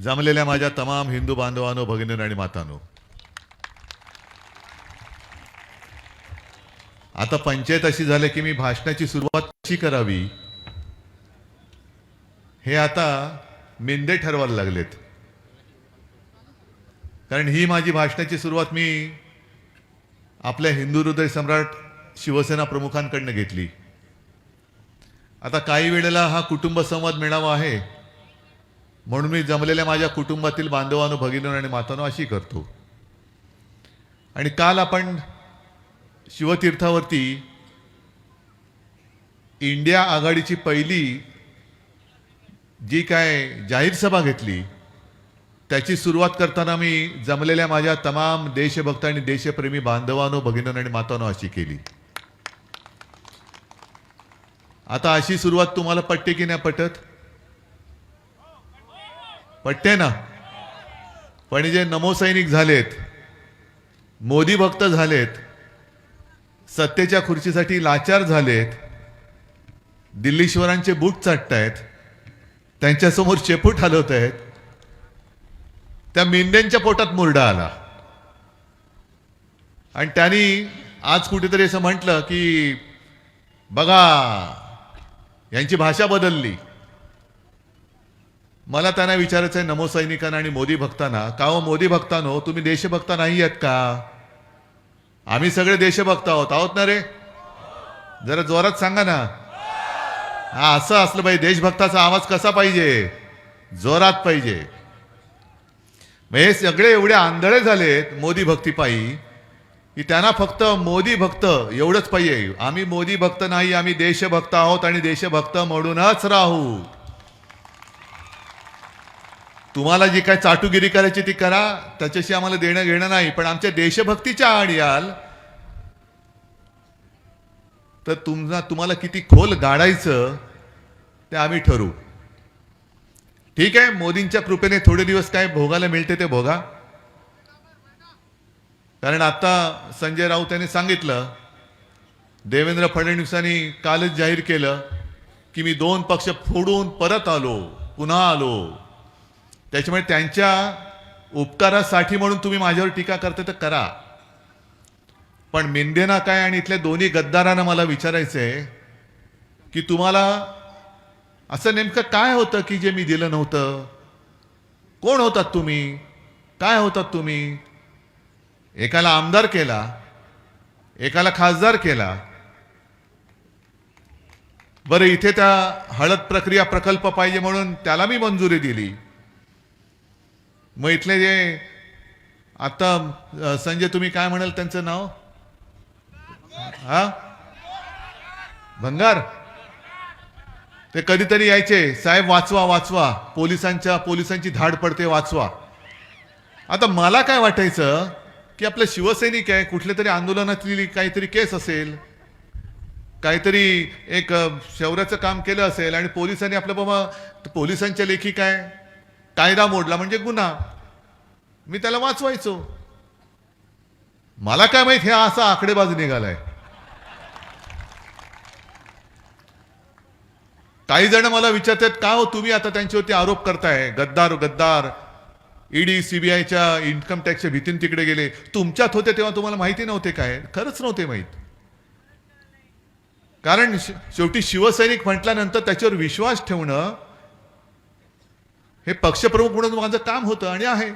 जमलेल्या माझ्या तमाम हिंदू बांधवांनो, भगिनींनो आणि मातांनो, आता पंचायत अशी झाली की मी भाषणाची सुरुवात कशी करावी हे आता मिंदे ठरवायला लागलेत. कारण ही माझी भाषणाची सुरुवात मी आपल्या हिंदू हृदय सम्राट शिवसेना प्रमुखांकडून घेतली. आता काही वेळेला हा कुटुंब संवाद मेळावा आहे म्हणून मी जमलेल्या माझ्या कुटुंबातील बांधवांनो, भगिनींनो आणि मातांनो अशी करतो. आणि काल आपण शिवतीर्थावरती इंडिया आघाडीची पहिली जी काय जाहीर सभा घेतली त्याची सुरुवात करताना मी जमलेल्या माझ्या तमाम देशभक्त आणि देशप्रेमी बांधवांनो, भगिनींनो आणि मातांनो अशी केली. आता अशी सुरुवात तुम्हाला पटते की नाही पटत? पटते ना? पण जे नमो सैनिक झालेत, मोदी भक्त झालेत, सत्तेच्या खुर्चीसाठी लाचार झालेत, दिल्लीश्वरांचे बूट चाटतायत, त्यांच्यासमोर शेपूट हलवत आहेत, त्या मेंढ्यांच्या पोटात मुरडा आला. आणि त्यांनी आज कुठेतरी असं म्हटलं की बघा यांची भाषा बदलली. मला त्यांना विचारायचं आहे नमो सैनिकांना आणि मोदी भक्तांना, का हो मोदी भक्तांनो, तुम्ही देशभक्त नाही आहेत का? आम्ही सगळे देशभक्त आहोत ना रे? जरा जोरात सांगा ना. हा, असं असलं पाहिजे. देशभक्ताचा आवाज कसा पाहिजे? जोरात पाहिजे. हे सगळे एवढे आंधळे झालेत मोदी भक्तीपायी की त्यांना फक्त मोदी भक्त एवढंच पाहिजे. आम्ही मोदी भक्त नाही, आम्ही देशभक्त आहोत आणि देशभक्त म्हणूनच राहू. तुम्हाला जी काय चाटुगिरी करायची ती करा, त्याच्याशी आम्हाला देणं घेणं नाही. पण आमच्या देशभक्तीच्या आड याल तर तुम्हाला किती खोल गाडायचं ते आम्ही ठरवू. ठीक आहे, मोदींच्या कृपेने थोडे दिवस काय भोगायला मिळते ते भोगा. कारण आता संजय राऊत यांनी सांगितलं, देवेंद्र फडणवीसांनी कालच जाहीर केलं की मी 2 पक्ष फोडून परत आलो, पुन्हा आलो. त्याच्यामुळे त्यांच्या उपकारासाठी म्हणून तुम्ही माझ्यावर टीका करते तर करा. पण मेंढेना काय आणि इथल्या दोन्ही गद्दारांना मला विचारायचंय की तुम्हाला असं नेमकं काय होतं की जे मी दिलं नव्हतं? कोण होतात तुम्ही? काय होतात तुम्ही? एकाला आमदार केला, एकाला खासदार केला. बरं, इथे त्या हळद प्रक्रिया प्रकल्प पाहिजे म्हणून त्याला मी मंजुरी दिली. मग इथले जे आता संजय तुम्ही काय म्हणाल त्यांचं नाव? हा, भंगार. ते कधीतरी यायचे, साहेब वाचवा वाचवा, पोलिसांची धाड पडते, वाचवा. आता मला काय वाटायचं की आपलं शिवसैनिक आहे, कुठल्या तरी आंदोलनातली काहीतरी केस असेल, काहीतरी एक शौर्याचं काम केलं असेल आणि पोलिसांनी आपलं बाबा पोलिसांच्या लेखी काय कायदा मोडला म्हणजे गुन्हा, मी त्याला वाचवायचो. मला काय माहित हे असा आकडेबाज निघालाय. काही जण मला विचारतात का हो तुम्ही आता त्यांच्यावरती आरोप करताय, गद्दार गद्दार, ईडी सीबीआयच्या इन्कम टॅक्सच्या भीतीने तिकडे गेले. तुमच्यात होते तेव्हा तुम्हाला माहिती नव्हते काय? खरंच नव्हते माहीत. कारण शेवटी शिवसैनिक म्हटल्यानंतर त्याच्यावर विश्वास ठेवणं हे पक्षप्रमुख म्हणून माझं काम होतं आणि आहे.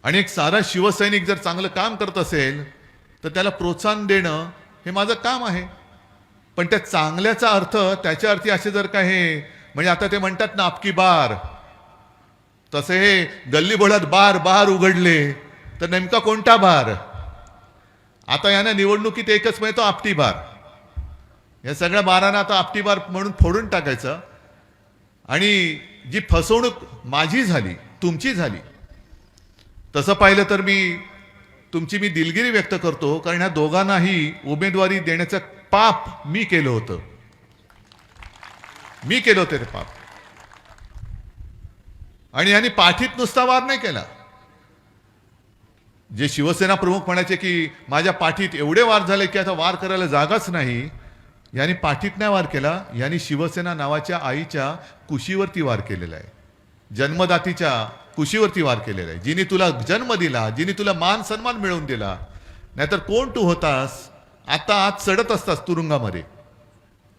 आणि एक सारा शिवसैनिक जर चांगलं काम करत असेल तर त्याला प्रोत्साहन देणं हे माझं काम आहे. पण त्या चांगल्याचा अर्थ त्याच्या अर्थी असे जर का हे म्हणजे आता ते म्हणतात ना आपकी बार, तसे हे गल्ली बोळात बार बार उघडले तर नेमका कोणता बार? आता यांना निवडणुकीत एकच मिळतो, आपटी बार. या सगळ्या बारांना आता आपटी बार म्हणून फोडून टाकायचं. आणि जी फसवणूक माझी झाली, तुमची झाली, तसं पाहिलं तर तुमची मी दिलगिरी व्यक्त करतो. कारण ह्या दोघांनाही उमेदवारी देण्याचं पाप मी केलं होतं. मी केलं होतं ते पाप. आणि यांनी पाठीत नुसता वार नाही केला. जे शिवसेना प्रमुख म्हणायचे की माझ्या पाठीत एवढे वार झाले की आता वार करायला जागाच नाही, यांनी पाठीत नाही वार केला, यांनी शिवसेना नावाच्या आईच्या कुशीवरती वार केलेला आहे. जन्मदातीच्या कुशीवरती वार केलेला आहे. जिने तुला जन्म दिला, जिने तुला मान सन्मान मिळवून दिला, नाहीतर कोण तू होतास? आता आत चढत असतास तुरुंगामध्ये.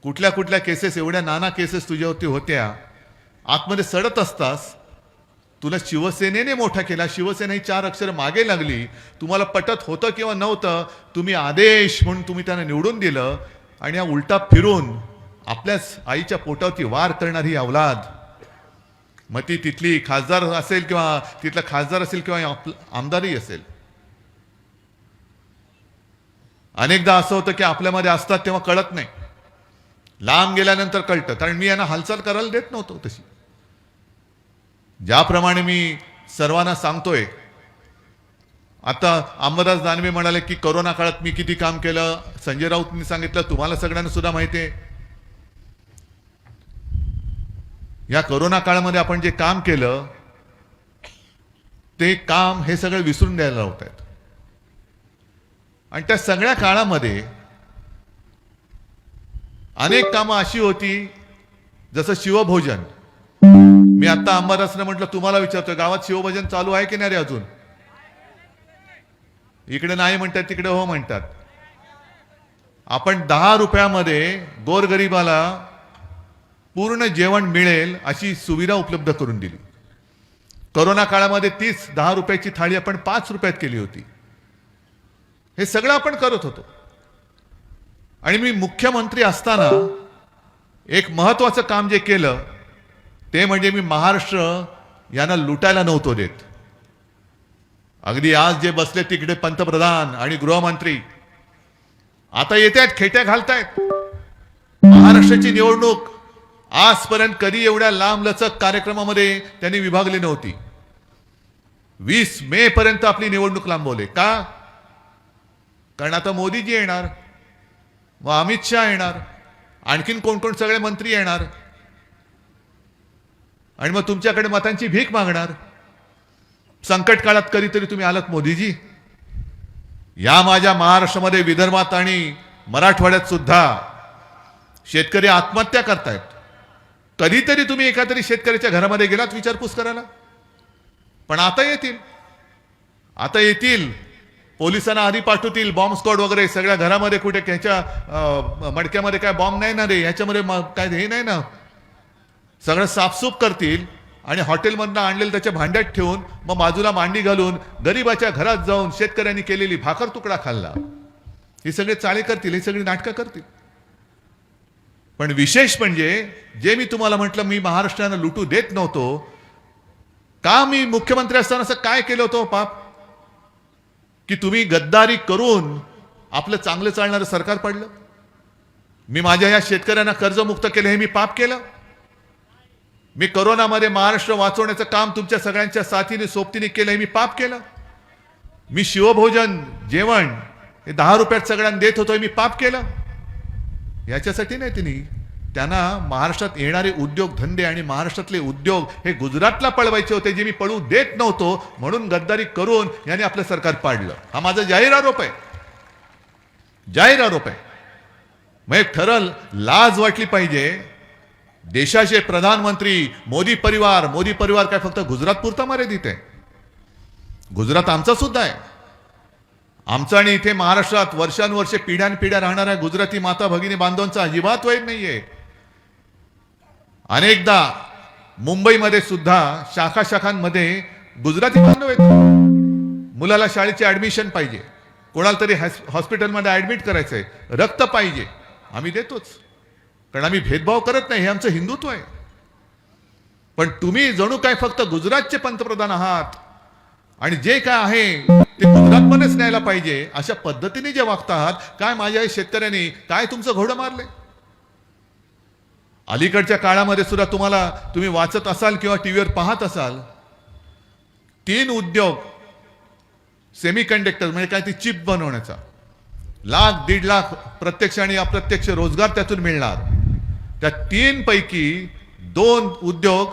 कुठल्या कुठल्या केसेस, एवढ्या नाना केसेस तुझ्यावरती होत्या, आतमध्ये सडत असतास. तुला शिवसेनेने मोठा केला. शिवसेना ही 4 अक्षर मागे लागली. तुम्हाला पटत होतं किंवा नव्हतं, तुम्ही आदेश म्हणून तुम्ही त्यांना निवडून दिलं. आणि हा उलटा फिरून आपल्याच आईच्या पोटावरती वार करणारी अवलाद, मग ती तिथली खासदार असेल किंवा तिथला खासदार असेल किंवा आमदारही असेल. अनेकदा असं होतं की आपल्यामध्ये असतात तेव्हा कळत नाही, लांब गेल्यानंतर कळतं. कारण मी यांना हालचाल करायला देत नव्हतो तशी. ज्याप्रमाणे मी सर्वांना सांगतोय, आता अंबादास दानवे म्हणाले की कोरोना काळात मी किती काम केलं. संजय राऊतनी सांगितलं, तुम्हाला सगळ्यांना सुद्धा माहिती आहे. या कोरोना काळामध्ये आपण जे काम केलं ते काम हे सगळं विसरून द्यायला होत आहेत. आणि त्या सगळ्या काळामध्ये अनेक कामं अशी होती, जसं शिवभोजन. मी आता अंबादासने म्हटलं, तुम्हाला विचारतोय, गावात शिवभोजन चालू आहे की नाही रे अजून? इकडे नाही म्हणतात, तिकडे हो म्हणतात. आपण 10 रुपयामध्ये गोरगरिबाला पूर्ण जेवण मिळेल अशी सुविधा उपलब्ध करून दिली. कोरोना काळामध्ये 10 रुपयाची थाळी आपण 5 रुपयात केली होती. हे सगळं आपण करत होतो. आणि मी मुख्यमंत्री असताना एक महत्वाचं काम जे केलं ते म्हणजे मी महाराष्ट्र यांना लुटायला नव्हतो देत. अगदी आज जे बसले तिकडे पंतप्रधान आणि गृहमंत्री आता येत आहेत, खेट्या घालतायत. महाराष्ट्राची निवडणूक आजपर्यंत कधी एवढ्या लांब लचक कार्यक्रमामध्ये त्यांनी विभागली नव्हती. 20 मे पर्यंत आपली निवडणूक लांबवली. का? कारण आता मोदीजी येणार, व अमित शहा येणार, आणखीन कोण कोण सगळे मंत्री येणार, आणि मग तुमच्याकडे मतांची भीक मागणार. संकट काळात कधीतरी तुम्ही आलात मोदीजी. या माझ्या महाराष्ट्रामध्ये, विदर्भात आणि मराठवाड्यात सुद्धा शेतकरी आत्महत्या करतायत. कधीतरी तुम्ही एखाद्या शेतकऱ्याच्या घरामध्ये गेलात विचारपूस करायला? पण आता येतील, आता येतील. पोलिसांना आधी पाठवतील, बॉम्ब स्क्वॉड वगैरे सगळ्या घरामध्ये. कुठे ह्याच्या मडक्यामध्ये काय बॉम्ब नाही ना रे, ह्याच्यामध्ये काय हे नाही ना, सगळं साफसूफ करतील. आणि हॉटेलमधनं आणलेलं त्याच्या भांड्यात ठेवून मग बाजूला मांडी घालून गरीबाच्या घरात जाऊन शेतकऱ्यांनी केलेली भाकर तुकडा खाल्ला. ही सगळे चाळे करतील, ही सगळी नाटकं करतील. पण विशेष म्हणजे जे मी तुम्हाला म्हटलं, मी महाराष्ट्रानं लुटू देत नव्हतो. का? मी मुख्यमंत्री असताना असं काय केलं होतं पाप, की तुम्ही गद्दारी करून आपलं चांगलं चालणारं सरकार पडलं. मी माझ्या या शेतकऱ्यांना कर्जमुक्त केलं, हे मी पाप केलं. मी कोरोनामध्ये महाराष्ट्र वाचवण्याचं काम तुमच्या सगळ्यांच्या साथीने सोबतीने केलं, हे मी पाप केलं. मी शिवभोजन जेवण हे 10 रुपयात सगळ्यांना देत होतो, हे मी पाप केलं. याच्यासाठी नाही, त्यांना महाराष्ट्रात येणारे उद्योग धंदे आणि महाराष्ट्रातले उद्योग हे गुजरातला पळवायचे होते, जे मी पळू देत नव्हतो. म्हणून गद्दारी करून यांनी आपलं सरकार पाडलं. हा माझा जाहीर आरोप आहे, जाहीर आरोप आहे. मग एक ठरल लाज वाटली पाहिजे. देशाचे प्रधानमंत्री मोदी परिवार काय फक्त गुजरात पुरता मर्यादित आहे? गुजरात आमचा सुद्धा आहे. आमचा आणि इथे महाराष्ट्रात वर्षानुवर्षे पिढ्यानपिढ्या राहणाऱ्या गुजराती माता भगिनी बांधवांचा अजिबात वैर नाहीये. अनेकदा मुंबईमध्ये सुद्धा शाखांमध्ये गुजराती बांधव आहेत. मुलाला शाळेची ऍडमिशन पाहिजे, कोणाला तरी हॉस्पिटलमध्ये ऍडमिट करायचंय, रक्त पाहिजे, आम्ही देतोच. कारण आम्ही भेदभाव करत नाही, हे आमचं हिंदुत्व आहे. पण तुम्ही जणू काय फक्त गुजरातचे पंतप्रधान आहात आणि जे काय आहे ते गुजरातमध्येच न्यायला पाहिजे अशा पद्धतीने जे वागता आहात. काय माझ्या शेतकऱ्यांनी काय तुमचं घोडं मारले? अलीकडच्या काळामध्ये सुद्धा तुम्ही वाचत असाल किंवा टीव्हीवर पाहत असाल, 3 उद्योग सेमीकंडक्टर म्हणजे काय ती चिप बनवण्याचा 1,00,000-1.5 लाख प्रत्यक्ष आणि अप्रत्यक्ष रोजगार त्यातून मिळणार. त्या 3 पैकी 2 उद्योग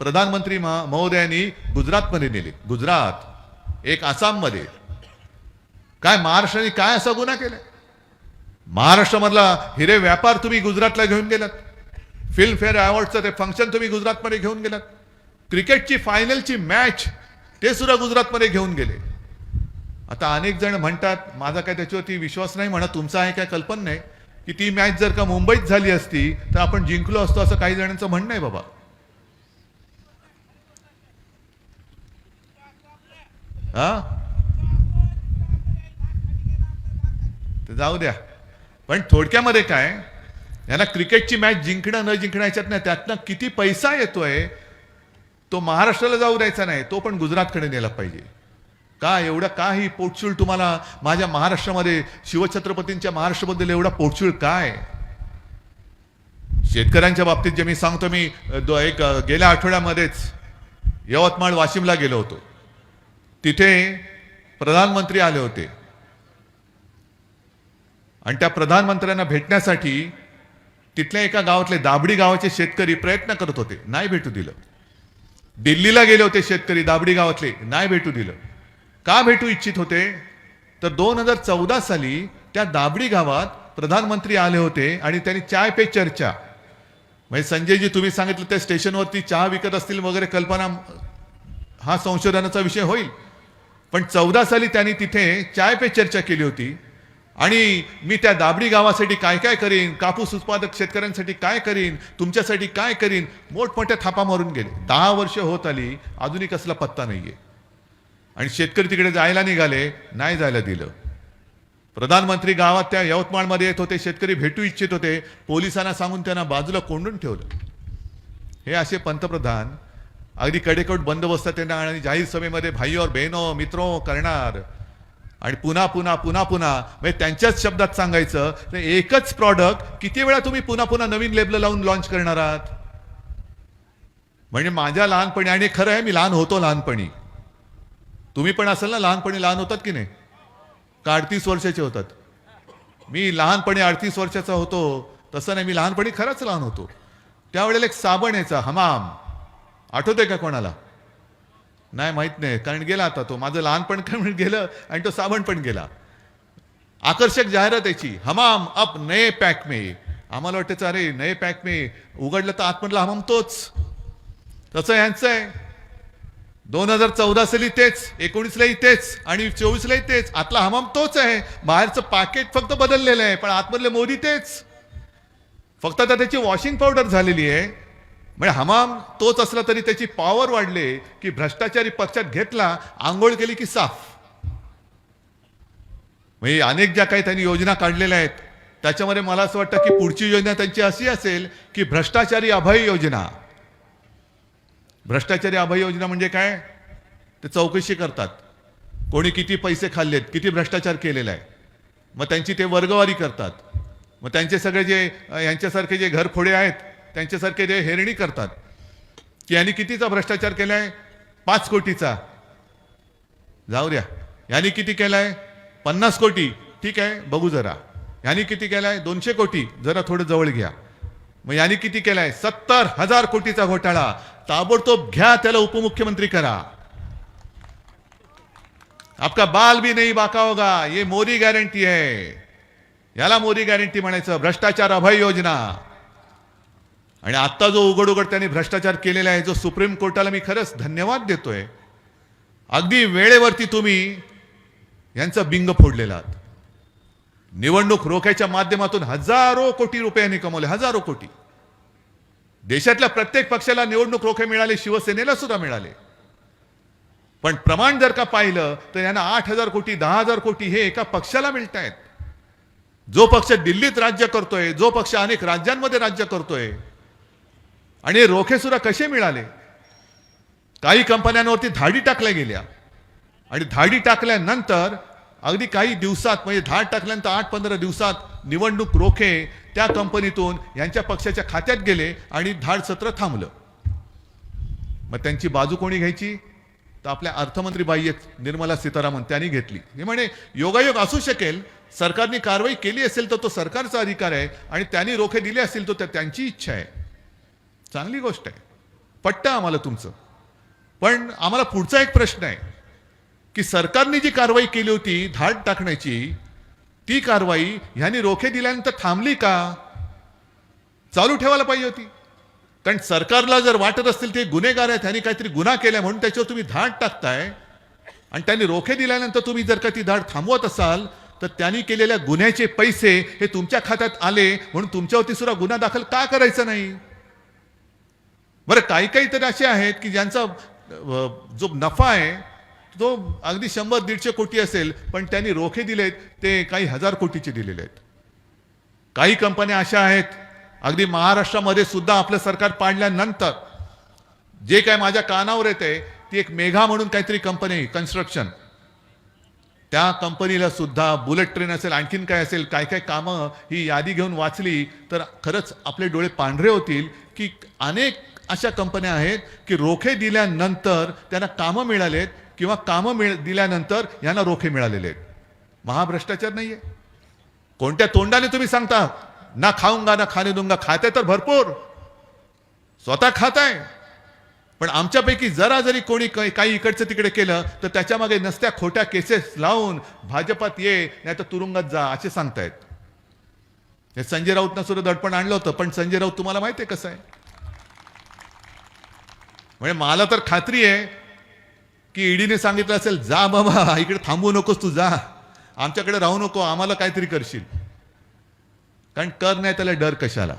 प्रधानमंत्री महोदयांनी गुजरातमध्ये नेले. गुजरात, एक आसाममध्ये. काय महाराष्ट्राने काय असा गुन्हा केला? महाराष्ट्रामधला हिरे व्यापार तुम्ही गुजरातला घेऊन गेलात. फिल्मफेअर अवॉर्डचं ते फंक्शन तुम्ही गुजरातमध्ये घेऊन गेलात. क्रिकेटची फायनलची मॅच ते सुद्धा गुजरातमध्ये घेऊन गेले. आता अनेक जण म्हणतात, माझा काय त्याच्यावरती विश्वास नाही, म्हणा तुमचा आहे काय कल्पना नाही, की ती मॅच जर का मुंबईत झाली असती तर आपण जिंकलो असतो असं काही जणांचं म्हणणं आहे बाबा. हा तर जाऊ द्या. पण थोडक्यामध्ये काय, यांना क्रिकेटची मॅच जिंकणं न जिंकणं याच्यात नाही, त्यातनं किती पैसा येतोय तो महाराष्ट्राला जाऊ द्यायचा नाही, तो पण गुजरातकडे नेला पाहिजे. का एवढं काही पोटशूळ तुम्हाला माझ्या महाराष्ट्रामध्ये, शिवछत्रपतींच्या महाराष्ट्राबद्दल एवढा पोटशूळ काय? शेतकऱ्यांच्या बाबतीत जे मी सांगतो, मी गेल्या आठवड्यामध्येच यवतमाळ वाशिमला गेलो होतो. तिथे प्रधानमंत्री आले होते आणि त्या प्रधानमंत्र्यांना भेटण्यासाठी तिथल्या एका गावातले दाबडी गावाचे शेतकरी प्रयत्न करत होते, नाही भेटू दिलं. दिल्लीला गेले होते शेतकरी दाबडी गावातले, नाही भेटू दिलं. का भेटू इच्छित होते तर 2014 साली त्या दाबडी गावात प्रधानमंत्री आले होते आणि त्यांनी चाय पे चर्चा, म्हणजे संजयजी तुम्ही सांगितलं त्या स्टेशनवरती चहा विकत असतील वगैरे कल्पना, हा संशोधनाचा विषय होईल. पण 14 साली त्यांनी तिथे चाय पे चर्चा केली होती आणि मी त्या दाबडी गावासाठी काय काय करीन, कापूस उत्पादक शेतकऱ्यांसाठी काय करीन, तुमच्यासाठी काय करीन, मोठमोठ्या थापा मारून गेले. 10 वर्ष होत आली, अजूनही कसला पत्ता नाहीये. आणि शेतकरी तिकडे जायला निघाले, नाही जायला दिलं. प्रधानमंत्री गावात त्या यवतमाळमध्ये येत होते, शेतकरी भेटू इच्छित होते, पोलिसांना सांगून त्यांना बाजूला कोंडून ठेवलं. हे असे पंतप्रधान अगदी कडेकोट बंदोबस्तात त्यांना आणि जाहीर सभेमध्ये भाई और बहनो मित्रों करणार आणि पुन्हा पुन्हा पुन्हा पुन्हा, म्हणजे त्यांच्याच शब्दात सांगायचं तर एकच प्रॉडक्ट किती वेळा तुम्ही पुन्हा पुन्हा नवीन लेबल लावून लॉन्च करणार आहात? म्हणजे माझ्या लहानपणी, आणि खरं आहे मी लहान होतो लहानपणी, तुम्ही पण असाल ना लहानपणी, लहान होतात की नाही? का 38 वर्षाचे होतात? मी लहानपणी 38 वर्षाचा होतो तसं नाही, मी लहानपणी खरंच लहान होतो. त्यावेळेला एक साबण यायचा हमाम, आठवतंय का कोणाला? नाही, माहित नाही, कारण गेला आता तो. माझं लहानपण पण गेलं आणि तो साबण पण गेला. आकर्षक जाहिरात यायची, हमाम अप नए पॅक में. आम्हाला वाटायचं अरे नए पॅक में, उघडलं तर आतमधला हमाम तोच. तसं यांचं आहे. 2014 साली तेच, 19लाही तेच आणि 24लाही तेच. आतला हमाम तोच आहे, बाहेरचं पॅकेट फक्त बदललेलं आहे, पण आतमधले मोदी तेच. फक्त आता त्याची वॉशिंग पावडर झालेली आहे. म्हणजे हमाम तोच असला तरी त्याची पॉवर वाढले की भ्रष्टाचारी पक्षात घेतला, आंघोळ केली की साफ. म्हणजे अनेक ज्या काही त्यांनी योजना काढलेल्या आहेत त्याच्यामध्ये मला असं वाटतं की पुढची योजना त्यांची अशी असेल की भ्रष्टाचारी अभय योजना. भ्रष्टाचारी अभय योजना म्हणजे काय? ते चौकशी करतात, कोणी किती पैसे खाल्लेत, किती भ्रष्टाचार केलेला आहे, मग त्यांची ते वर्गवारी करतात. मग त्यांचे सगळे जे यांच्यासारखे जे घरफोडे आहेत त्यांच्यासारखे जे हेरणी करतात की यांनी कितीचा भ्रष्टाचार केलाय, 5 कोटीचा, जाऊ द्या. यांनी किती केलाय, 50 कोटी, ठीक आहे बघू जरा. यांनी किती केलाय, 200 कोटी, जरा थोडं जवळ घ्या. मग यांनी किती केलाय, 70,000 कोटीचा घोटाळा. ताबडतोब घ्या, त्याला उपमुख्यमंत्री करा. आपका बाल भी नहीं बाका होगा, ये मोदी गॅरंटी आहे. याला मोदी गॅरंटी म्हणायचं, भ्रष्टाचार अभय योजना. आणि आता जो उघड त्यांनी भ्रष्टाचार केलेला आहे, जो सुप्रीम कोर्टाला मी खरंच धन्यवाद देतोय, अगदी वेळेवरती तुम्ही यांचा बिंग फोडलेला आहात. निवडणूक रोख्याच्या माध्यमातून हजारो कोटी रुपयांनी कमवले, हजारो कोटी. देशातल्या प्रत्येक पक्षाला निवडणूक रोखे मिळाले, शिवसेनेला सुद्धा मिळाले. पण प्रमाण जर का पाहिलं तर यांना 8,000 कोटी 10,000 कोटी हे एका पक्षाला मिळत आहेत. जो पक्ष दिल्लीत राज्य करतोय, जो पक्ष अनेक राज्यांमध्ये राज्य करतोय. आणि रोखे सुद्धा कसे मिळाले? काही कंपन्यांवरती धाडी टाकल्या गेल्या आणि धाडी टाकल्यानंतर अगदी काही दिवसात, म्हणजे धाड टाकल्यानंतर 8-15 दिवसात निवडणूक रोखे त्या कंपनीतून यांच्या पक्षाच्या खात्यात गेले आणि धाड सत्र थांबलं. मग त्यांची बाजू कोणी घ्यायची? तर आपल्या अर्थमंत्री बाई आहेत निर्मला सीतारामन, त्यांनी घेतली. हे म्हणे योगायोग असू शकेल, सरकारने कारवाई केली असेल तर तो सरकारचा अधिकार आहे आणि त्यांनी रोखे दिले असतील तर त्यांची इच्छा आहे. चांगली गोष्ट आहे, पटतं आम्हाला तुमचं. पण आम्हाला पुढचा एक प्रश्न आहे की सरकारने जी कारवाई केली होती धाड टाकण्याची, ती कारवाई ह्यांनी रोखे दिल्यानंतर थांबली का? चालू ठेवायला पाहिजे होती. कारण सरकारला जर वाटत असतील ते गुन्हेगार आहेत, त्यांनी काहीतरी गुन्हा केला म्हणून त्याच्यावर तुम्ही धाड टाकताय आणि त्यांनी रोखे दिल्यानंतर तुम्ही जर का ती धाड थांबवत असाल तर त्यांनी केलेल्या गुन्ह्याचे पैसे हे तुमच्या खात्यात आले म्हणून तुमच्यावरती सुद्धा गुन्हा दाखल का करायचा नाही? बरं, काही काही तर असे आहेत की ज्यांचा जो नफा आहे तो अगदी 100-150 कोटी असेल, पण त्यांनी रोखे दिलेत ते काही हजार कोटीचे दिलेले आहेत. काही कंपन्या अशा आहेत अगदी महाराष्ट्रामध्ये सुद्धा आपलं सरकार पाडल्यानंतर जे काय माझ्या कानावर येते ती एक मेघा म्हणून काहीतरी कंपनी कन्स्ट्रक्शन, त्या कंपनीला सुद्धा बुलेट ट्रेन असेल आणखीन काय असेल काय काय कामं ही यादी घेऊन वाचली तर खरंच आपले डोळे पांढरे होतील की अनेक अशा कंपन्या आहेत की रोखे दिल्यानंतर त्यांना कामं मिळालेत किंवा कामं दिल्यानंतर यांना रोखे मिळालेले आहेत. महाभ्रष्टाचार नाहीये. कोणत्या तोंडाने तुम्ही सांगता ना खाऊंगा ना खाने दूंगा? खाते तर भरपूर, स्वतः खाताय, पण आमच्यापैकी जरा जरी कोणी काही इकडचं तिकडे केलं तर त्याच्या मागे नसत्या खोट्या केसेस लावून भाजपात ये नाही तर तुरुंगात जा असे सांगतायत. हे संजय राऊतनं सुद्धा दडपण आणलं होतं, पण संजय राऊत तुम्हाला माहिती आहे कसं आहे. म्हणजे मला तर खात्री आहे की ईडीने सांगितलं असेल जा बाबा इकडे थांबू नकोस, तू जा, आमच्याकडे राहू नको, आम्हाला काहीतरी करशील. कारण कर नाही त्याला डर कशाला.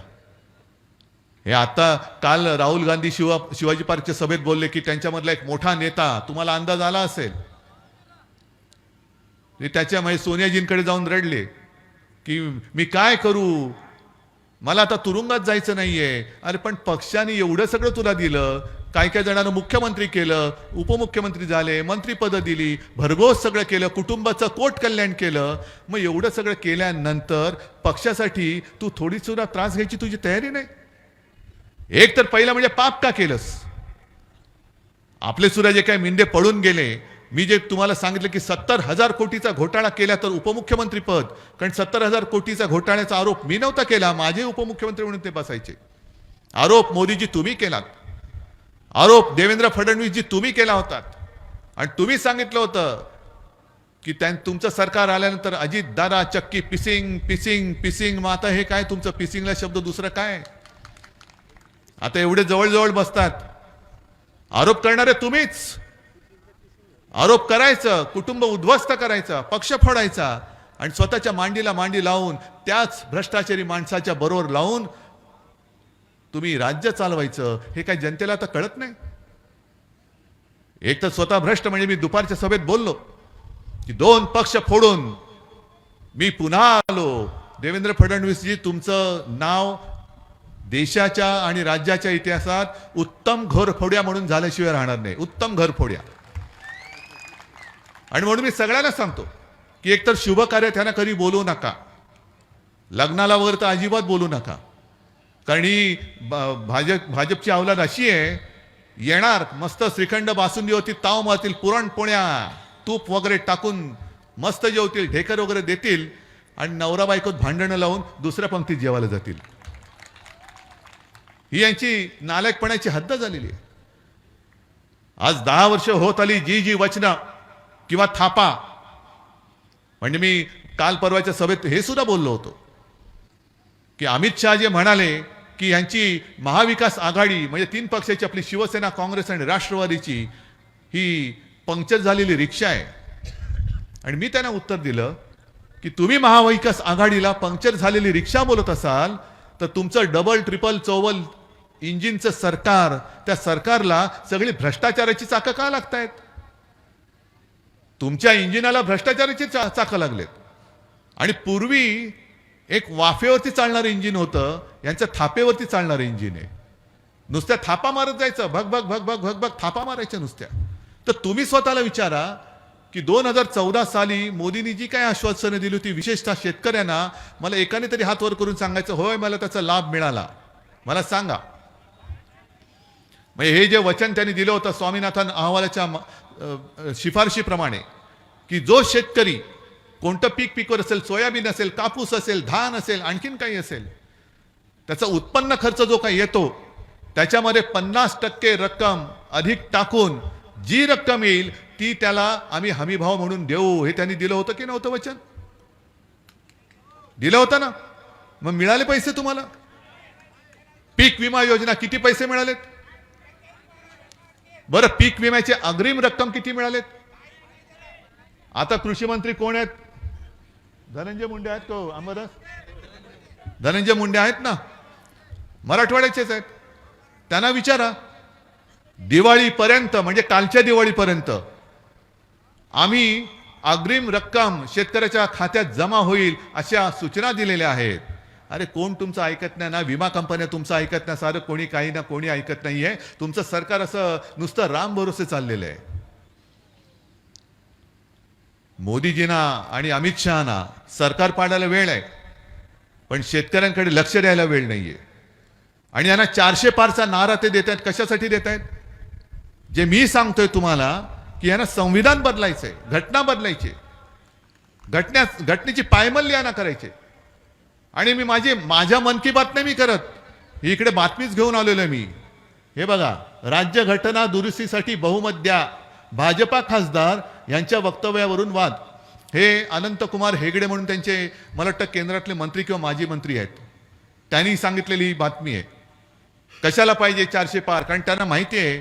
हे आता काल राहुल गांधी शिवाजी पार्कच्या सभेत बोलले की त्यांच्यामधला एक मोठा नेता, तुम्हाला अंदाज आला असेल, त्याच्यामुळे सोनियाजींकडे जाऊन रडले की मी काय करू, मला आता तुरुंगात जायचं नाहीये. अरे पण पक्षाने एवढं सगळं तुला दिलं, काय काय जणांना मुख्यमंत्री केलं, उपमुख्यमंत्री झाले, मंत्रीपद दिली, भरघोस सगळं केलं, कुटुंबाचं कोट कल्याण केलं. मग एवढं सगळं केल्यानंतर पक्षासाठी तू थोडी सुद्धा त्रास घ्यायची तुझी तयारी नाही. एक तर पहिला म्हणजे पाप का केलंस? आपले सुद्धा जे काय मिंदे पळून गेले, मी जे तुम्हाला सांगितलं की 70,000 कोटीचा घोटाळा केला तर उपमुख्यमंत्री पद, कारण 70,000 कोटीचा घोटाळ्याचा आरोप मी नव्हता केला, माझे उपमुख्यमंत्री म्हणून ते बसायचे. आरोप मोदीजी तुम्ही केलात, आरोप देवेंद्र फडणवीसजी तुम्ही केला होतात. आणि तुम्ही सांगितलं होतं की तुमचं सरकार आल्यानंतर अजित दादा चक्की पिसिंग पिसिंग पिसिंग. मग आता हे काय तुमचं पिसिंगला शब्द दुसरं काय? आता एवढे जवळजवळ बसतात, आरोप करणारे तुम्हीच. आरोप करायचं, कुटुंब उद्ध्वस्त करायचं, पक्ष फोडायचा आणि स्वतःच्या मांडीला मांडी लावून त्याच भ्रष्टाचारी माणसाच्या बरोबर लावून तुम्ही राज्य चालवायचं. हे काय जनतेला आता कळत नाही? एक तर स्वतः भ्रष्ट, म्हणजे मी दुपारच्या सभेत बोललो की 2 पक्ष फोडून मी पुन्हा आलो. देवेंद्र फडणवीसजी, तुमचं नाव देशाच्या आणि राज्याच्या इतिहासात उत्तम घरफोड्या म्हणून झाल्याशिवाय राहणार नाही. उत्तम घरफोड्या. आणि म्हणून मी सगळ्यांना सांगतो की एकतर शुभ कार्य त्यांना कधी बोलू नका, लग्नाला वगैरे तर अजिबात बोलू नका. कारण ही भाजपची अवलाद अशी आहे, येणार मस्त श्रीखंड बासुंदी होती, ताव मारतील, पुरणपोळ्या तूप वगैरे टाकून मस्त जेवतील, ढेकर वगैरे देतील आणि नवरा बायकोत भांडणं लावून दुसऱ्या पंक्तीत जेवायला जातील. ही यांची नालायकपणाची हद्द झालेली आहे. आज 10 वर्ष होत आली जी वचनं किंवा थापा. म्हणजे मी काल परवाच्या सभेत हे सुद्धा बोललो होतो की अमित शहा जे म्हणाले की यांची महाविकास आघाडी म्हणजे 3 पक्षाची आपली शिवसेना, काँग्रेस आणि राष्ट्रवादीची ही पंक्चर झालेली रिक्षा आहे. आणि मी त्यांना उत्तर दिलं की तुम्ही महाविकास आघाडीला पंक्चर झालेली रिक्षा बोलत असाल तर तुमचं डबल ट्रिपल चौबल इंजिनचं सरकार, त्या सरकारला सगळी भ्रष्टाचाराची चाकं का लागतायत? तुमच्या इंजिनाला भ्रष्टाचाराची चाकं लागलेत. आणि पूर्वी एक वाफेवरती चालणारं इंजिन होतं, यांचं थापेवरती चालणारं इंजिन आहे. नुसत्या थापा मारत जायचं, भग भग भग भग भग भग थापा मारायच्या नुसत्या. तर तुम्ही स्वतःला विचारा की 2014 साली मोदींनी जी काय आश्वासनं दिली होती विशेषतः शेतकऱ्यांना, मला एकाने तरी हात वर करून सांगायचं होय मला त्याचा लाभ मिळाला, मला सांगा. म्हणजे हे जे वचन त्यांनी दिलं होतं स्वामीनाथन अहवालाच्या शिफारशीप्रमाणे की जो शेतकरी कोणतं पीक पिकवत असेल, सोयाबीन असेल, कापूस असेल, धान असेल, आणखीन काही असेल, त्याचा उत्पन्न खर्च जो काही येतो त्याच्यामध्ये 50% रक्कम अधिक टाकून जी रक्कम येईल ती त्याला आम्ही हमीभाव म्हणून देऊ. हे त्यांनी दिलं होतं की नव्हतं वचन? दिलं होतं ना? मग मिळाले पैसे तुम्हाला? पीक विमा योजना किती पैसे मिळालेत? बरं, पीक विम्याची अग्रिम रक्कम किती मिळालेत? आता कृषी मंत्री कोण आहेत? धनंजय मुंडे आहेत तो आमदार? धनंजय मुंडे आहेत ना, मराठवाड्याचेच आहेत. त्यांना विचारा, दिवाळीपर्यंत म्हणजे कालच्या दिवाळीपर्यंत आम्ही अग्रिम रक्कम शेतकऱ्याच्या खात्यात जमा होईल अशा सूचना दिलेल्या आहेत. अरे कोण तुमचं ऐकत नाही ना, विमा कंपन्या तुमचं ऐकत नाही, सारं कोणी काही ना कोणी ऐकत नाहीये. तुमचं सरकार असं नुसतं राम भरोसे चाललेलं आहे. मोदीजींना आणि अमित शहाना सरकार पाडायला वेळ आहे, पण शेतकऱ्यांकडे लक्ष द्यायला वेळ नाहीये. आणि यांना 400 पारचा नारा ते देत आहेत. कशासाठी देत आहेत? जे मी सांगतोय तुम्हाला की यांना संविधान बदलायचंय, घटना बदलायची, घटनेची पायमल्ली यांना करायची. आणि मी माझ्या मन की बात नाही मी करत, इकडे बातमीच घेऊन आलेलो मी. हे बघा, राज्य घटना दुरुस्तीसाठी बहुमत द्या, भाजपा खासदार यांच्या वक्तव्यावरून वाद. हे अनंतकुमार हेगडे म्हणून त्यांचे मला वाटतं केंद्रातले मंत्री किंवा माजी मंत्री आहेत, त्यांनी सांगितलेली ही बातमी आहे. कशाला पाहिजे 400 पार? कारण त्यांना माहिती आहे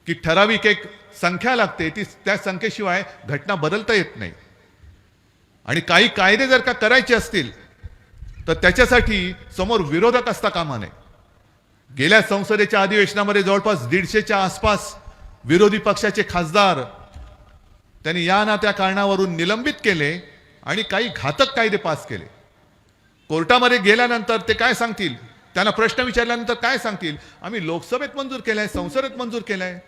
की ठराविक एक संख्या लागते, ती त्या संख्येशिवाय घटना बदलता येत नाही. आणि काही कायदे जर का करायचे असतील तर त्याच्यासाठी समोर विरोधक असता कामा नये. गेल्या संसदेच्या अधिवेशनामध्ये जवळपास 150च्या आसपास विरोधी पक्षाचे खासदार त्यांनी या ना त्या कारणावरून निलंबित केले आणि काही घातक कायदे पास केले. कोर्टामध्ये गेल्यानंतर ते काय सांगतील? त्यांना प्रश्न विचारल्यानंतर काय सांगतील? आम्ही लोकसभेत मंजूर केलाय, संसदेत मंजूर केलाय.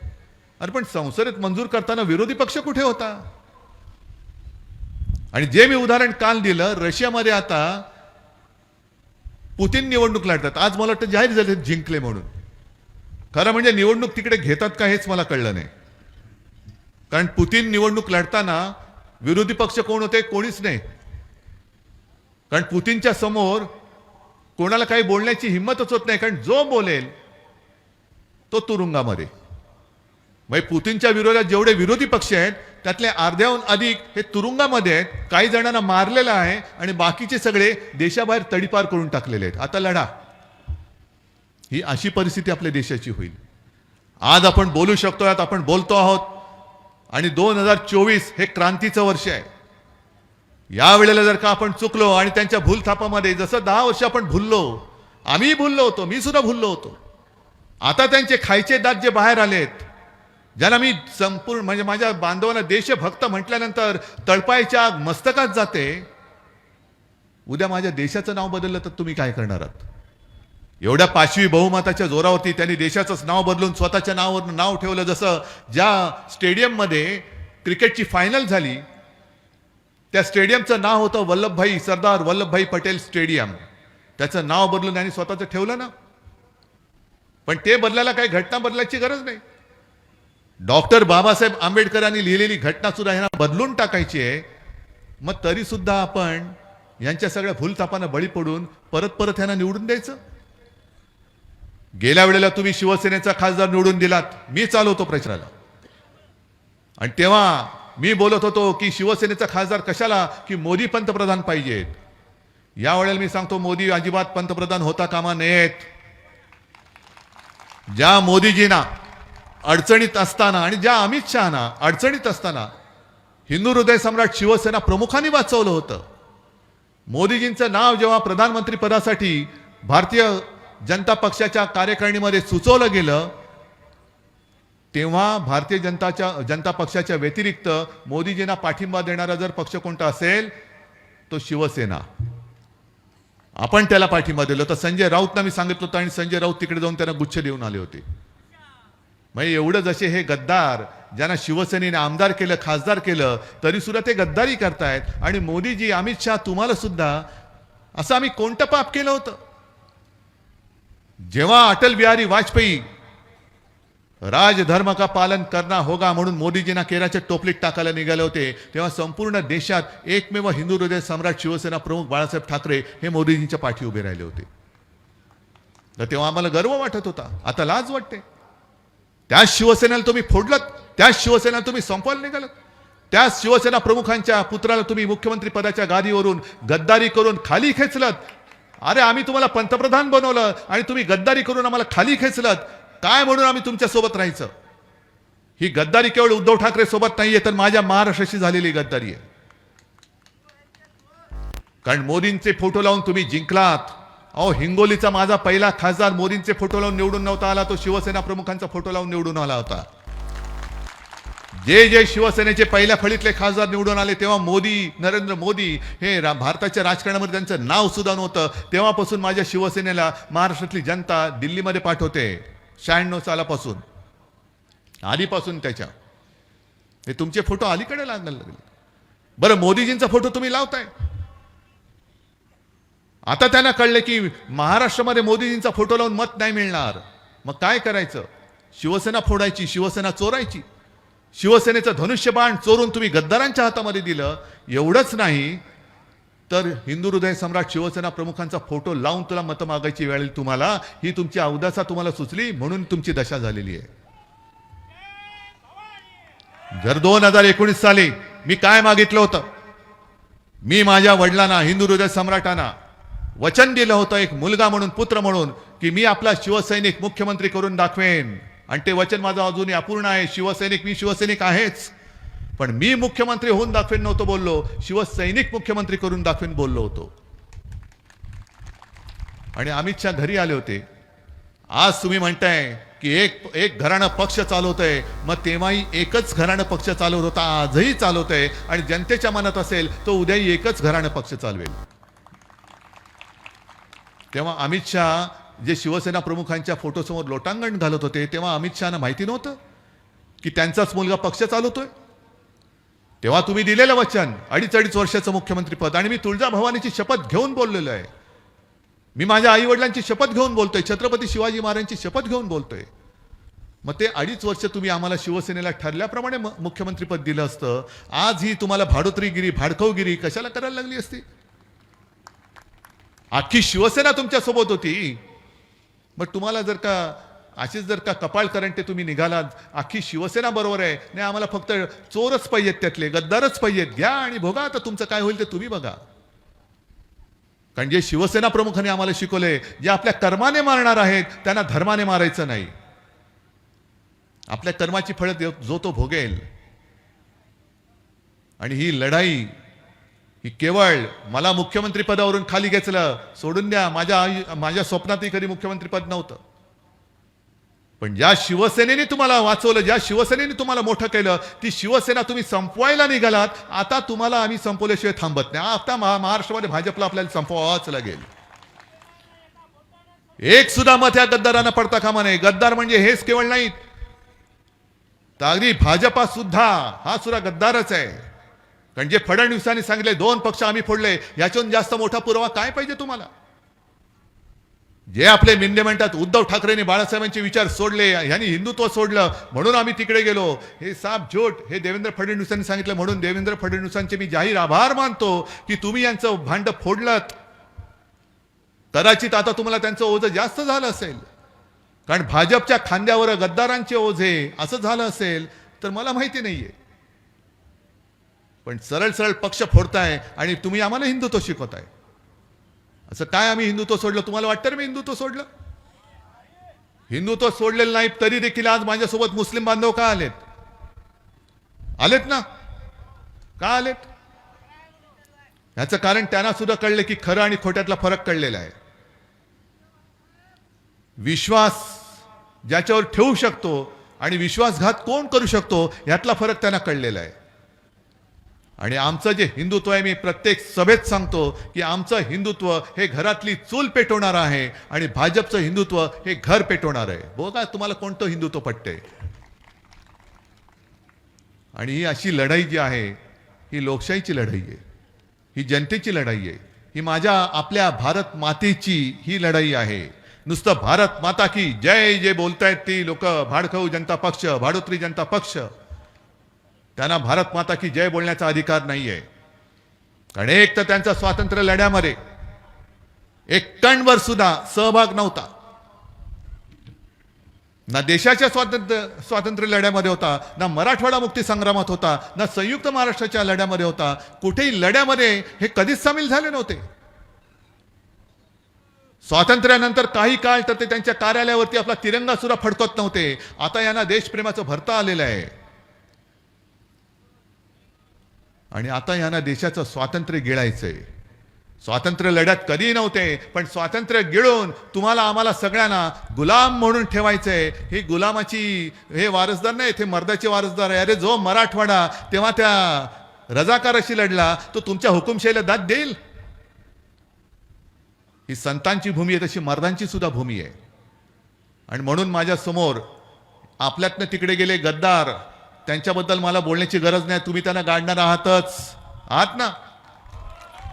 अरे पण संसदेत मंजूर करताना विरोधी पक्ष कुठे होता? आणि जे मी उदाहरण काल दिलं, रशियामध्ये आता पुतीन निवडणूक लढतात. आज मला वाटतं जाहीर झाले जिंकले म्हणून. खरं म्हणजे निवडणूक तिकडे घेतात का हेच मला कळलं नाही. कारण पुतीन निवडणूक लढताना विरोधी पक्ष कोण होते? कोणीच नाही. कारण पुतीनच्या समोर कोणाला काही बोलण्याची हिंमतच होत नाही, कारण जो बोलेल तो तुरुंगामध्ये. म्हणजे पुतीनच्या विरोधात जेवढे विरोधी पक्ष आहेत त्यातले अर्ध्याहून अधिक हे तुरुंगामध्ये आहेत. काही जणांना मारलेलं आहे आणि बाकीचे सगळे देशाबाहेर तडीपार करून टाकलेले आहेत. आता लढा. ही अशी परिस्थिती आपल्या देशाची होईल. आज आपण बोलू शकतो, आपण बोलतो आहोत. आणि 2024 हे क्रांतीचं वर्ष आहे. या वेळेला जर का आपण चुकलो आणि त्यांच्या भूलथापामध्ये, जसं 10 वर्ष आपण भुललो, आम्ही भुललो होतो, मी सुद्धा भुललो होतो. आता त्यांचे खायचे दात जे बाहेर आलेत, ज्यांना मी संपूर्ण म्हणजे माझ्या बांधवांना देशभक्त म्हटल्यानंतर तळपायच्या आग मस्तकात जाते. उद्या माझ्या देशाचं नाव बदललं तर तुम्ही काय करणार आहात? एवढ्या 5वी बहुमताच्या जोरावरती त्यांनी देशाचंच नाव बदलून स्वतःच्या नावावर नाव ठेवलं. जसं ज्या स्टेडियममध्ये क्रिकेटची फायनल झाली त्या स्टेडियमचं नाव होतं वल्लभभाई, सरदार वल्लभभाई पटेल स्टेडियम. त्याचं नाव बदलून त्यांनी स्वतःचं ठेवलं ना. पण ते बदलायला काही घटना बदलायची गरज नाही. डॉक्टर बाबासाहेब आंबेडकरांनी लिहिलेली घटना सुद्धा यांना बदलून टाकायची आहे. मग तरी सुद्धा आपण यांच्या सगळ्या भूलथापांना बळी पडून परत परत यांना निवडून द्यायचं. गेल्या वेळेला तुम्ही शिवसेनेचा खासदार निवडून दिलात, मी चालवतो प्रचाराला. आणि तेव्हा मी बोलत होतो की शिवसेनेचा खासदार कशाला, की मोदी पंतप्रधान पाहिजेत. या वेळेला मी सांगतो मोदी अजिबात पंतप्रधान होता कामा नयेत. ज्या मोदीजींना अडचणीत असताना आणि ज्या अमित शहाना अडचणीत असताना हिंदू हृदय सम्राट शिवसेना प्रमुखांनी वाचवलं होतं. मोदीजींचं नाव जेव्हा प्रधानमंत्री पदासाठी भारतीय जनता पक्षाच्या कार्यकारिणीमध्ये सुचवलं गेलं, तेव्हा भारतीय जनता पक्षाच्या व्यतिरिक्त मोदीजींना पाठिंबा देणारा जर पक्ष कोणता असेल तो शिवसेना. आपण त्याला पाठिंबा दिला तर संजय राऊतना मी सांगितलं होतं आणि संजय राऊत तिकडे जाऊन त्यांना गुच्छ देऊन आले होते. म्हणजे एवढं जसे हे गद्दार ज्यांना शिवसेनेने आमदार केलं, खासदार केलं, तरी सुद्धा ते गद्दारी करतायत. आणि मोदीजी, अमित शहा, तुम्हाला सुद्धा असं आम्ही कोणतं पाप केलं होतं? जेव्हा अटल बिहारी वाजपेयी राजधर्म का पालन करना होगा म्हणून मोदीजींना केराच्या टोपलीत टाकायला निघाले होते, तेव्हा संपूर्ण देशात एकमेव हिंदू हृदय सम्राट शिवसेना प्रमुख बाळासाहेब ठाकरे हे मोदीजींच्या पाठी उभे राहिले होते. तर तेव्हा आम्हाला गर्व वाटत होता. आता लाज वाटते. त्याच शिवसेनेला तुम्ही फोडलत, त्याच शिवसेनेला तुम्ही संपवायला निघालात, त्याच शिवसेना प्रमुखांच्या पुत्राला तुम्ही मुख्यमंत्री पदाच्या गादीवरून गद्दारी करून खाली खेचलत. अरे आम्ही तुम्हाला पंतप्रधान बनवलं आणि तुम्ही गद्दारी करून आम्हाला खाली खेचलत, काय म्हणून आम्ही तुमच्या सोबत राहायचं? ही गद्दारी केवळ उद्धव ठाकरे सोबत नाहीये, तर माझ्या महाराष्ट्राशी झालेली गद्दारी आहे. कारण मोदींचे फोटो लावून तुम्ही जिंकलात. अहो, हिंगोलीचा माझा पहिला खासदार मोदींचे फोटो लावून निवडून नव्हता आला, तो शिवसेना प्रमुखांचा फोटो लावून निवडून आला होता. जे शिवसेनेचे पहिल्या फळीतले खासदार निवडून आले तेव्हा मोदी, नरेंद्र मोदी हे भारताच्या राजकारणामध्ये त्यांचं नाव सुद्धा नव्हतं. तेव्हापासून माझ्या शिवसेनेला महाराष्ट्रातली जनता दिल्लीमध्ये पाठवते. 96 सालापासून, आधीपासून त्याच्या. हे तुमचे फोटो अलीकडे लागायला लागले. बरं, मोदीजींचा फोटो तुम्ही लावताय. आता त्यांना कळले की महाराष्ट्रामध्ये मोदीजींचा फोटो लावून मत नाही मिळणार. मग काय करायचं? शिवसेना फोडायची, शिवसेना चोरायची. शिवसेनेचं धनुष्यबाण चोरून तुम्ही गद्दारांच्या हातामध्ये दिलं. एवढंच नाही तर हिंदू हृदय सम्राट शिवसेना प्रमुखांचा फोटो लावून तुला मतं मागायची वेळ आली तुम्हाला. ही तुमची अवदासा तुम्हाला सुचली म्हणून तुमची दशा झालेली आहे. जर 2019 साली मी काय मागितलं होतं? मी माझ्या वडिलांना, हिंदू हृदय सम्राटांना वचन दिलं होतं, एक मुलगा म्हणून, पुत्र म्हणून, की मी आपला शिवसैनिक मुख्यमंत्री करून दाखवेन. आणि ते वचन माझं अजूनही अपूर्ण आहे. मी शिवसैनिक आहेच, पण मी मुख्यमंत्री होऊन दाखवेन नव्हतो बोललो, शिवसैनिक मुख्यमंत्री करून दाखवेन बोललो होतो. आणि अमित शहा घरी आले होते. आज तुम्ही म्हणताय की एक घराणं पक्ष चालवतंय, मग तेव्हाही एकच घराणं पक्ष चालवत होता, आजही चालवतंय. आणि जनतेच्या मनात असेल तो उद्याही एकच घराणं पक्ष चालवेल. तेव्हा अमित शहा जे शिवसेना प्रमुखांच्या फोटोसमोर लोटांगण घालत होते, तेव्हा अमित शहाना माहिती नव्हतं की त्यांचाच मुलगा पक्ष चालवतोय. तेव्हा तुम्ही दिलेलं वचन 2.5 वर्षाचं मुख्यमंत्रीपद. आणि मी तुळजाभवानीची शपथ घेऊन बोललेलो आहे. मी माझ्या आई वडिलांची शपथ घेऊन बोलतोय, छत्रपती शिवाजी महाराजांची शपथ घेऊन बोलतोय. मग ते 2.5 वर्ष तुम्ही आम्हाला शिवसेनेला ठरल्याप्रमाणे मुख्यमंत्रीपद दिलं असतं. आज ही तुम्हाला भाडोत्रीगिरी, भाडखवगिरी कशाला करायला लागली असती? अख्खी शिवसेना तुमच्या सोबत होती. मग तुम्हाला जर का अशीच जर का कपाळ करंटे तुम्ही निघालात, अख्खी शिवसेना बरोबर आहे, नाही आम्हाला फक्त चोरच पाहिजेत, त्यातले गद्दारच पाहिजेत, घ्या आणि भोगा, आता तुमचं काय होईल ते तुम्ही बघा. कारण जे शिवसेना प्रमुखांनी आम्हाला शिकवले, जे आपल्या कर्माने मारणार आहेत त्यांना धर्माने मारायचं नाही. आपल्या कर्माची फळं जो तो भोगेल. आणि ही लढाई ही केवळ मला मुख्यमंत्री पदावरून खाली घेतलं सोडून द्या, माझ्या स्वप्नातही कधी मुख्यमंत्री पद नव्हतं. पण ज्या शिवसेनेने तुम्हाला वाचवलं, ज्या शिवसेनेने तुम्हाला मोठं केलं, ती शिवसेना तुम्ही संपवायला निघालात. आता तुम्हाला आम्ही संपवल्याशिवाय थांबत नाही. आता महाराष्ट्रामध्ये भाजपला आपल्याला संपवावंच लागेल. एक सुद्धा मत या गद्दारांना पडता कामा नये. गद्दार म्हणजे हेच केवळ नाहीत, तर अगदी भाजपा सुद्धा हा सुद्धा गद्दारच आहे. कारण जे फडणवीसांनी सांगितले 2 पक्ष आम्ही फोडले, याच्याहून जास्त मोठा पुरावा काय पाहिजे तुम्हाला? जे आपले मिंदे म्हणतात उद्धव ठाकरेंनी बाळासाहेबांचे विचार सोडले, यांनी हिंदुत्व सोडलं म्हणून आम्ही तिकडे गेलो, हे साफ झोट. हे देवेंद्र फडणवीसांनी सांगितलं म्हणून देवेंद्र फडणवीसांचे मी जाहीर आभार मानतो की तुम्ही यांचं भांड फोडलत. कदाचित आता तुम्हाला त्यांचं ओझं जास्त झालं असेल, कारण भाजपच्या खांद्यावर गद्दारांचे ओझे असं झालं असेल तर मला माहिती नाहीये. पण सरळ सरळ पक्ष फोडताय आणि तुम्ही आम्हाला हिंदुत्व शिकवताय. असं काय आम्ही हिंदुत्व सोडलं? तुम्हाला वाटतं मी हिंदुत्व सोडलं? हिंदुत्व सोडलेलं नाही तरी देखील आज माझ्यासोबत मुस्लिम बांधव का आलेत? आलेत ना? का आलेत? याचं कारण त्यांना सुद्धा कळलं की खरं आणि खोट्यातला फरक कळलेला आहे. विश्वास ज्याच्यावर ठेवू शकतो आणि विश्वासघात कोण करू शकतो यातला फरक त्यांना कळलेला आहे. आणि आमचं जे हिंदुत्व आहे, मी प्रत्येक सभेत सांगतो की आमचं हिंदुत्व हे घरातली चूल पेटवणार आहे आणि भाजपचं हिंदुत्व हे घर पेटवणार आहे. बघा तुम्हाला कोणतं हिंदुत्व पटतंय. आणि ही अशी लढाई जी आहे ही लोकशाहीची लढाई आहे, ही जनतेची लढाई आहे, ही आपल्या भारत मातेची ही लढाई आहे. नुसतं भारत माता की जय जे बोलतायत ती लोक, भाडखाऊ जनता पक्ष, भाडोत्री जनता पक्ष, त्यांना भारत माता की जय बोलण्याचा अधिकार नाहीये. कारण एक तर त्यांचा स्वातंत्र्य लढ्यामध्ये एक कणभर सुद्धा सहभाग नव्हता. ना देशाच्या स्वातंत्र्य लढ्यामध्ये होता, ना मराठवाडा मुक्ती संग्रामात होता, ना संयुक्त महाराष्ट्राच्या लढ्यामध्ये होता. कुठेही लढ्यामध्ये हे कधीच सामील झाले नव्हते. स्वातंत्र्यानंतर काही काळ तर ते त्यांच्या कार्यालयावरती आपला तिरंगा सुद्धा फडकत नव्हते. आता यांना देशप्रेमाचं भरता आलेलं आहे आणि आता यांना देशाचं स्वातंत्र्य गिळायचंय. स्वातंत्र्य लढ्यात कधी नव्हते, पण स्वातंत्र्य गिळून तुम्हाला आम्हाला सगळ्यांना गुलाम म्हणून ठेवायचंय. ही गुलामाची हे वारसदार नाही, ते मर्दाचे वारसदार आहे. अरे जो मराठवाडा तेव्हा त्या रजाकाराशी लढला तो तुमच्या हुकुमशाहीला दाद देईल? ही संतांची भूमी आहे, तशी मर्दांची सुद्धा भूमी आहे. आणि म्हणून माझ्या समोर आपल्यातनं तिकडे गेले गद्दार, त्यांच्याबद्दल मला बोलण्याची गरज नाही. तुम्ही त्यांना गाडणार आहात ना.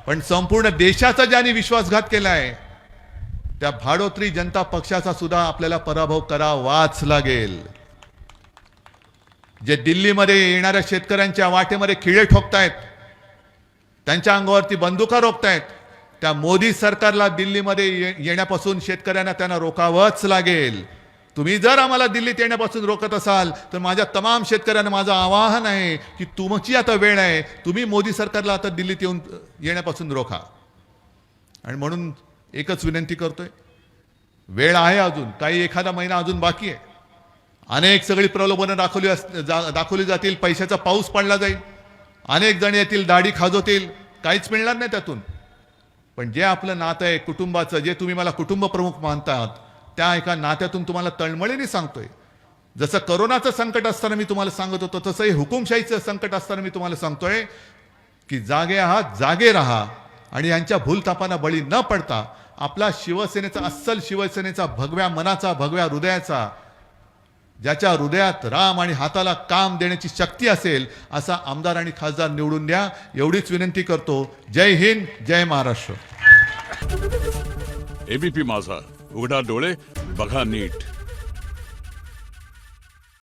पण संपूर्ण देशाचा ज्यांनी विश्वासघात केलाय त्या भाडोत्री जनता पक्षाचा सुद्धा आपल्याला पराभव करावाच लागेल. जे दिल्लीमध्ये येणाऱ्या शेतकऱ्यांच्या वाटेमध्ये खिळे ठोकतायत, त्यांच्या अंगावरती बंदुका रोखतायत, त्या मोदी सरकारला दिल्लीमध्ये येण्यापासून शेतकऱ्यांना त्यांना रोखावंच लागेल. तुम्ही जर आम्हाला दिल्लीत येण्यापासून रोखत असाल तर माझ्या तमाम शेतकऱ्यांना माझं आवाहन आहे की तुमची आता वेळ आहे. तुम्ही मोदी सरकारला आता दिल्लीत येण्यापासून रोखा. आणि म्हणून एकच विनंती करतोय, वेळ आहे अजून, काही एखादा महिना अजून बाकी आहे. अनेक सगळी प्रलोभनं दाखवली जातील, पैशाचा पाऊस पडला जाईल, अनेक जण येतील, दाढी खाजवतील, काहीच मिळणार नाही त्यातून. पण जे आपलं नातं आहे कुटुंबाचं, जे तुम्ही मला कुटुंब प्रमुख मानतात, त्या एका नात्यातून तुम्हाला तळमळीने सांगतोय. जसं करोनाचं संकट असताना मी तुम्हाला सांगत होतो, तसं हे हुकुमशाहीचं संकट असताना मी तुम्हाला सांगतोय की जागे आहात, जागे राहा आणि यांच्या भूलथापांना बळी न पडता आपला शिवसेनेचा, अस्सल शिवसेनेचा, भगव्या मनाचा, भगव्या हृदयाचा, ज्याच्या हृदयात राम आणि हाताला काम देण्याची शक्ती असेल असा आमदार आणि खासदार निवडून द्या. एवढीच विनंती करतो. जय हिंद, जय महाराष्ट्र. एबीपी माझा, उघडा डोळे बघा नीट.